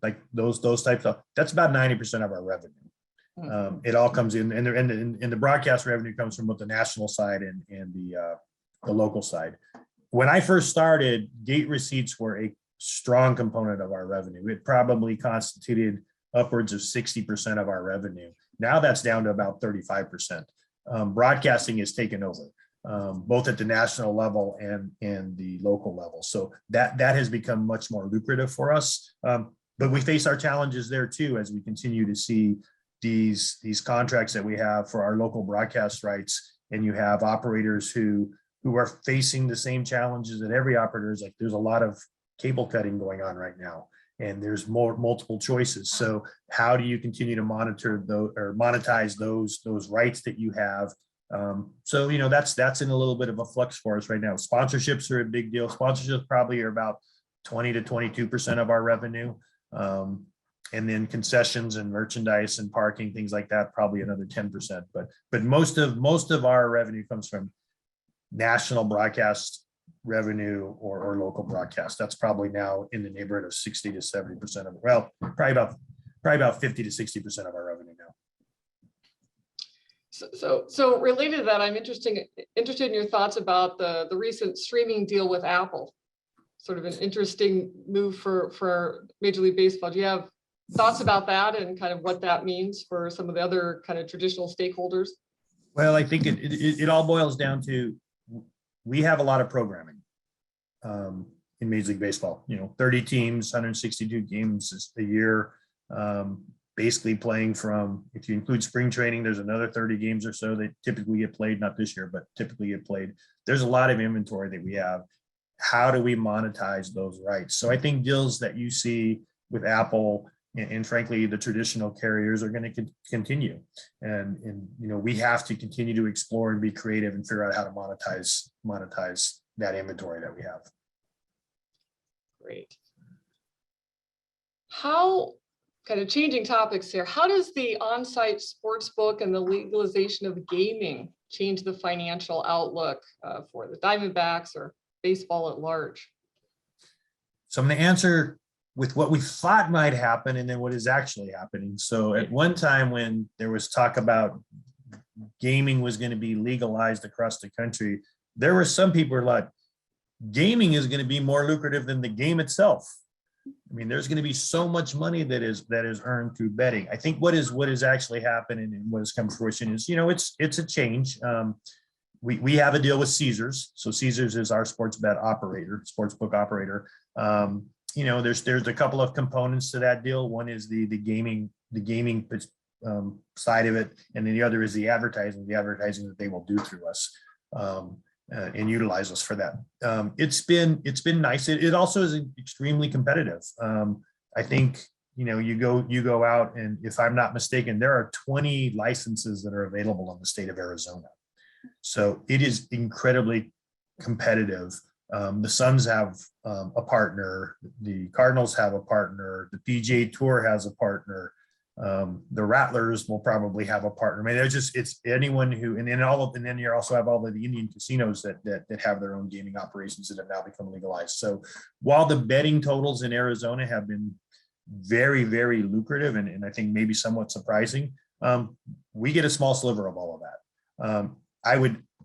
like those types of, that's about 90% of our revenue. It all comes in, and the broadcast revenue comes from both the national side and the local side. When I first started, gate receipts were a strong component of our revenue. It probably constituted upwards of 60% of our revenue. Now that's down to about 35%. Broadcasting has taken over, both at the national level and the local level. So that has become much more lucrative for us. But we face our challenges there too, as we continue to see these contracts that we have for our local broadcast rights. And you have operators who are facing the same challenges that every operator is. Like, there's a lot of cable cutting going on right now, and there's multiple choices. So how do you continue to monitor those or monetize those rights that you have? So, that's in a little bit of a flux for us right now. Sponsorships are a big deal. Sponsorships probably are about 20 to 22% of our revenue. And then concessions and merchandise and parking, things like that, probably another 10%. But most of our revenue comes from national broadcast revenue or local broadcast. That's probably now in the neighborhood of 60 to 70% of, well, probably about 50 to 60% of our revenue now. So related to that, I'm interested in your thoughts about the recent streaming deal with Apple. Sort of an interesting move for Major League Baseball. Do you have thoughts about that and kind of what that means for some of the other kind of traditional stakeholders? Well, I think it all boils down to, we have a lot of programming in Major League Baseball. 30 teams, 162 games a year, basically playing from, if you include spring training, there's another 30 games or so that typically get played, not this year, but typically get played. There's a lot of inventory that we have. How do we monetize those rights? So I think deals that you see with Apple and frankly, the traditional carriers are going to continue. And we have to continue to explore and be creative and figure out how to monetize that inventory that we have. Great. How, kind of changing topics here, how does the on-site sports book and the legalization of gaming change the financial outlook for the Diamondbacks or baseball at large? So I'm going to answer with what we thought might happen and then what is actually happening. So at one time when there was talk about gaming was going to be legalized across the country, there were some people who were like, gaming is going to be more lucrative than the game itself. I mean, there's going to be so much money that is earned through betting. I think what is actually happening and what has come to fruition is, it's a change. We have a deal with Caesars. So Caesars is our sports book operator. There's a couple of components to that deal. One is the gaming side of it, and then the other is the advertising that they will do through us and utilize us for that. It's been nice. It also is extremely competitive. I think you go out, and if I'm not mistaken, there are 20 licenses that are available in the state of Arizona. So it is incredibly competitive. The Suns have a partner, the Cardinals have a partner, the PGA Tour has a partner, the Rattlers will probably have a partner. I mean, it's anyone who, and then you also have all of the Indian casinos that have their own gaming operations that have now become legalized. So while the betting totals in Arizona have been very, very lucrative and I think maybe somewhat surprising, we get a small sliver of all of that.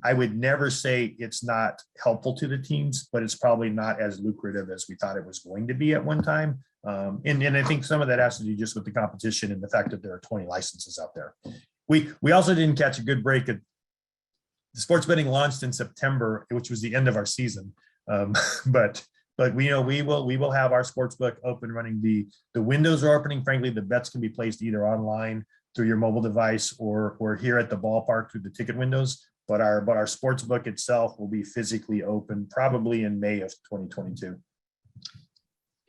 I would never say it's not helpful to the teams, but it's probably not as lucrative as we thought it was going to be at one time. And I think some of that has to do just with the competition and the fact that there are 20 licenses out there. We also didn't catch a good break. The sports betting launched in September, which was the end of our season. But we will have our sports book up and running. The windows are opening. Frankly, the bets can be placed either online through your mobile device or here at the ballpark through the ticket windows. But our sports book itself will be physically open probably in May of 2022.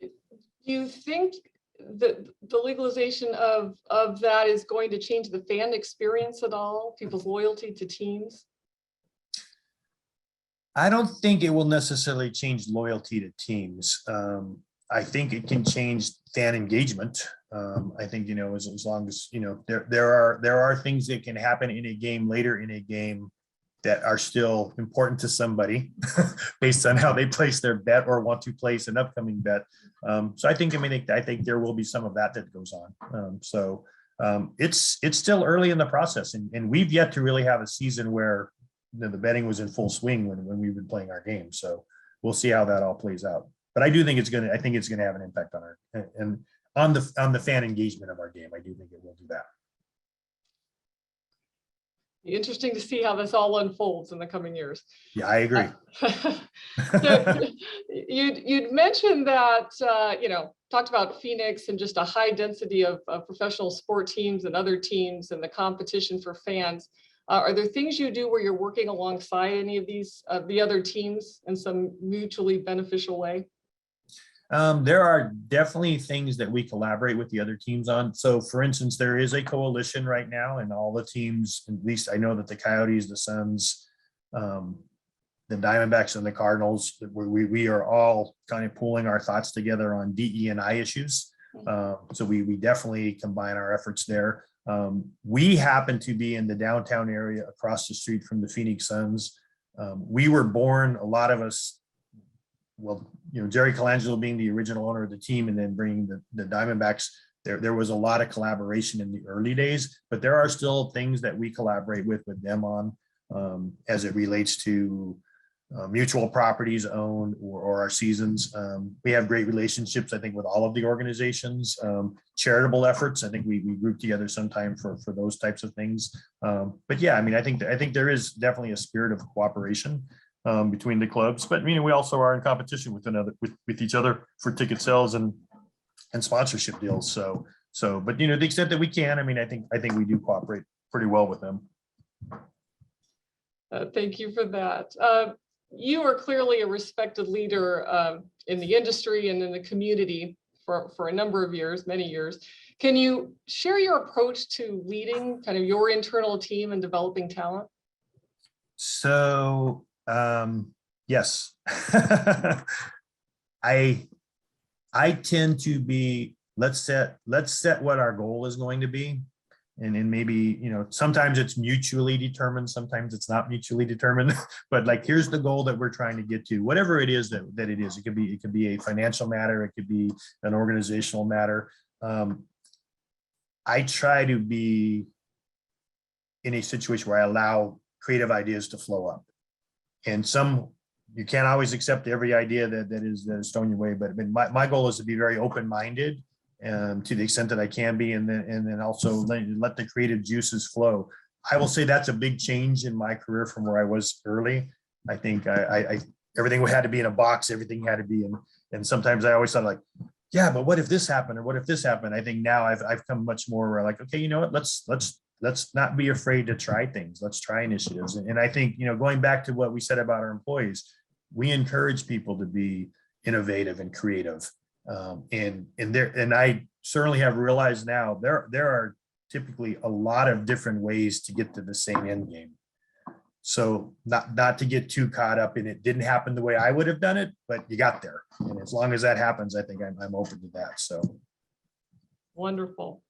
Do you think that the legalization of that is going to change the fan experience at all? People's loyalty to teams? I don't think it will necessarily change loyalty to teams. I think it can change fan engagement. I think, as long as, there are things that can happen in a game later in a game that are still important to somebody based on how they place their bet or want to place an upcoming bet. So I think there will be some of that goes on. It's still early in the process, and we've yet to really have a season where the betting was in full swing when we've been playing our game. So we'll see how that all plays out. But I do think it's gonna have an impact on the fan engagement of our game. I do think it will do that. Interesting to see how this all unfolds in the coming years. Yeah, I agree. So you'd mentioned that, talked about Phoenix and just a high density of professional sport teams and other teams and the competition for fans. Are there things you do where you're working alongside any of these, the other teams in some mutually beneficial way? There are definitely things that we collaborate with the other teams on. So for instance, there is a coalition right now, and all the teams, at least I know that the Coyotes, the Suns, the Diamondbacks, and the Cardinals, where we are all kind of pooling our thoughts together on DE&I issues. So we definitely combine our efforts there. We happen to be in the downtown area across the street from the Phoenix Suns. We were born, a lot of us, Jerry Colangelo being the original owner of the team and then bringing the Diamondbacks, there was a lot of collaboration in the early days, but there are still things that we collaborate with them on as it relates to mutual properties owned or our seasons. We have great relationships, I think, with all of the organizations. Charitable efforts, I think we group together sometime for those types of things. But yeah, I think there is definitely a spirit of cooperation between the clubs, but we also are in competition with each other for ticket sales and sponsorship deals. But the extent that we can, I think we do cooperate pretty well with them. Thank you for that. You are clearly a respected leader in the industry and in the community for a number of years, many years. Can you share your approach to leading kind of your internal team and developing talent? So yes, I tend to be, let's set what our goal is going to be. And then maybe, sometimes it's mutually determined, sometimes it's not mutually determined, but like, here's the goal that we're trying to get to, whatever it is that it is. It could be a financial matter. It could be an organizational matter. I try to be in a situation where I allow creative ideas to flow up. And you can't always accept every idea that is thrown your way, but my goal is to be very open-minded to the extent that I can be, and then also let the creative juices flow. I will say that's a big change in my career from where I was early. I think I everything had to be in a box, everything had to be in, and sometimes I always thought like, yeah, but what if this happened, or what if this happened? I think now I've come much more like, okay, you know what, let's not be afraid to try things. Let's try initiatives. And I think, going back to what we said about our employees, we encourage people to be innovative and creative. And I certainly have realized now there are typically a lot of different ways to get to the same end game. So not to get too caught up in it didn't happen the way I would have done it, but you got there. And as long as that happens, I think I'm open to that. So wonderful.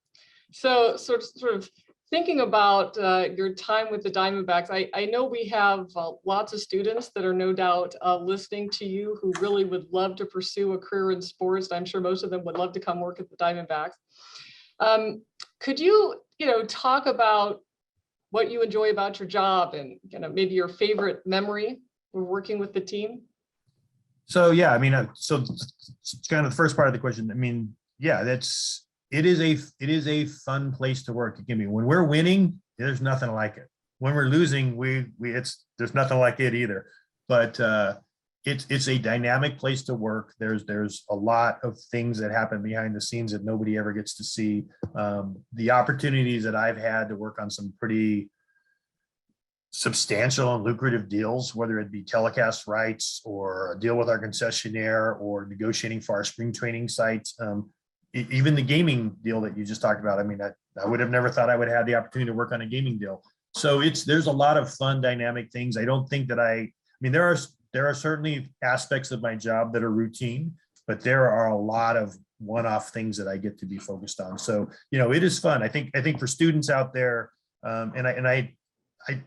So sort of thinking about your time with the Diamondbacks, I know we have lots of students that are no doubt listening to you who really would love to pursue a career in sports. I'm sure most of them would love to come work at the Diamondbacks. Could you, talk about what you enjoy about your job and maybe your favorite memory of working with the team? So yeah, so it's kind of the first part of the question. Yeah, it is a fun place to work. It can be. When we're winning, there's nothing like it. When we're losing, there's nothing like it either. But it's a dynamic place to work. There's a lot of things that happen behind the scenes that nobody ever gets to see. The opportunities that I've had to work on some pretty substantial and lucrative deals, whether it be telecast rights or a deal with our concessionaire or negotiating for our spring training sites. Even the gaming deal that you just talked about. I would have never thought I would have the opportunity to work on a gaming deal. So there's a lot of fun, dynamic things. I don't think that mean, there are certainly aspects of my job that are routine, but there are a lot of one-off things that I get to be focused on. So, it is fun. I think for students out there, and I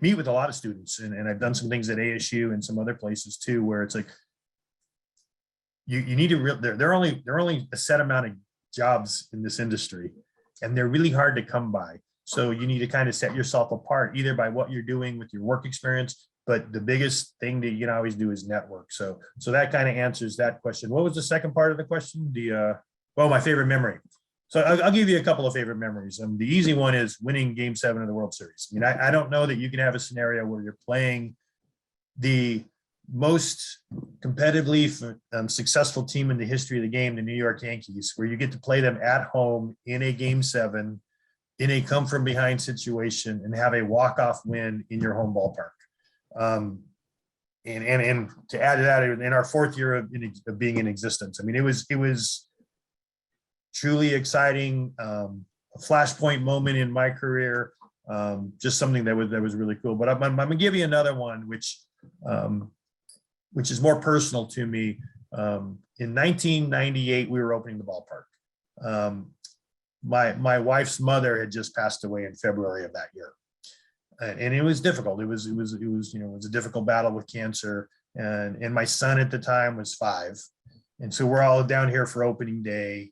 meet with a lot of students, and I've done some things at ASU and some other places too, where it's like you need to there are only a set amount of jobs in this industry, and they're really hard to come by. So you need to kind of set yourself apart either by what you're doing with your work experience, but the biggest thing that you can always do is network. So that kind of answers that question. What was the second part of the question? My favorite memory. So I'll give you a couple of favorite memories. The easy one is winning Game 7 of the World Series. I mean, I don't know that you can have a scenario where you're playing the most competitively successful team in the history of the game, the New York Yankees, where you get to play them at home in a Game 7 in a come from behind situation and have a walk-off win in your home ballpark. And to add to that, in our fourth year of being in existence, I mean, it was truly exciting, a flashpoint moment in my career, just something that was really cool. But I'm gonna give you another one, which is more personal to me. In 1998, we were opening the ballpark. My wife's mother had just passed away in February of that year, and it was difficult. It was a difficult battle with cancer, and my son at the time was 5, and so we're all down here for opening day.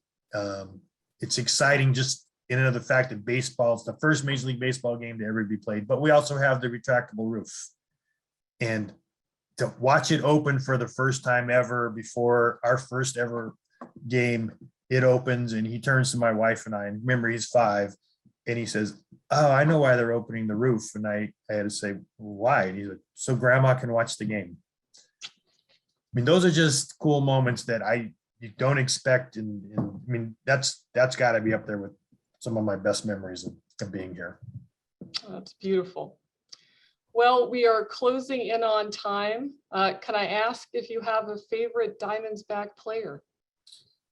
It's exciting just in and of the fact that baseball is the first Major League Baseball game to ever be played, but we also have the retractable roof, and to watch it open for the first time ever before our first ever game, it opens and he turns to my wife and I, and remember he's 5, and he says, "Oh, I know why they're opening the roof." And I had to say, "Why?" And he's like, "So grandma can watch the game." I mean, those are just cool moments that you don't expect. And I mean, that's got to be up there with some of my best memories of being here. That's beautiful. Well, we are closing in on time. Can I ask if you have a favorite Diamondback player?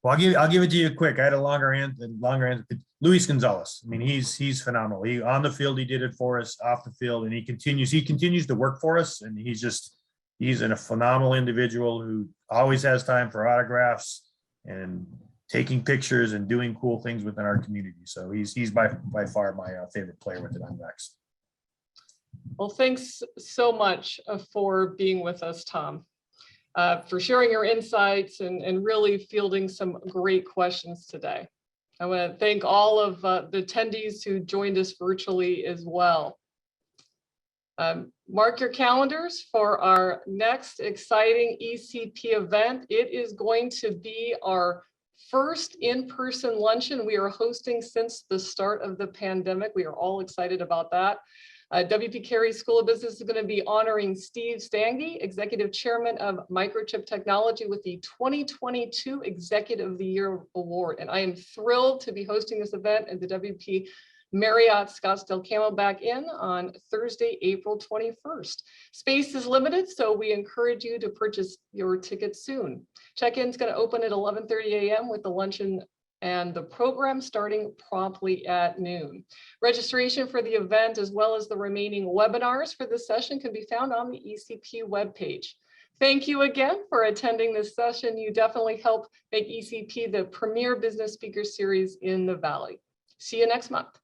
Well, I'll give it to you quick. I had a longer answer. Luis Gonzalez. I mean, he's phenomenal. He on the field, he did it for us. Off the field, and he continues to work for us. And he's a phenomenal individual who always has time for autographs and taking pictures and doing cool things within our community. So he's by far my favorite player with the Diamondbacks. Well, thanks so much for being with us, Tom, for sharing your insights and really fielding some great questions today. I want to thank all of the attendees who joined us virtually as well. Mark your calendars for our next exciting ECP event. It is going to be our first in-person luncheon we are hosting since the start of the pandemic. We are all excited about that. WP Carey School of Business is going to be honoring Steve Stange, Executive Chairman of Microchip Technology, with the 2022 Executive of the Year Award. And I am thrilled to be hosting this event at the WP Marriott Scottsdale Camelback Inn on Thursday, April 21st. Space is limited, so we encourage you to purchase your tickets soon. Check-in is going to open at 11:30 a.m. with the luncheon and the program starting promptly at noon. Registration for the event, as well as the remaining webinars for this session, can be found on the ECP webpage. Thank you again for attending this session. You definitely help make ECP the premier business speaker series in the Valley. See you next month.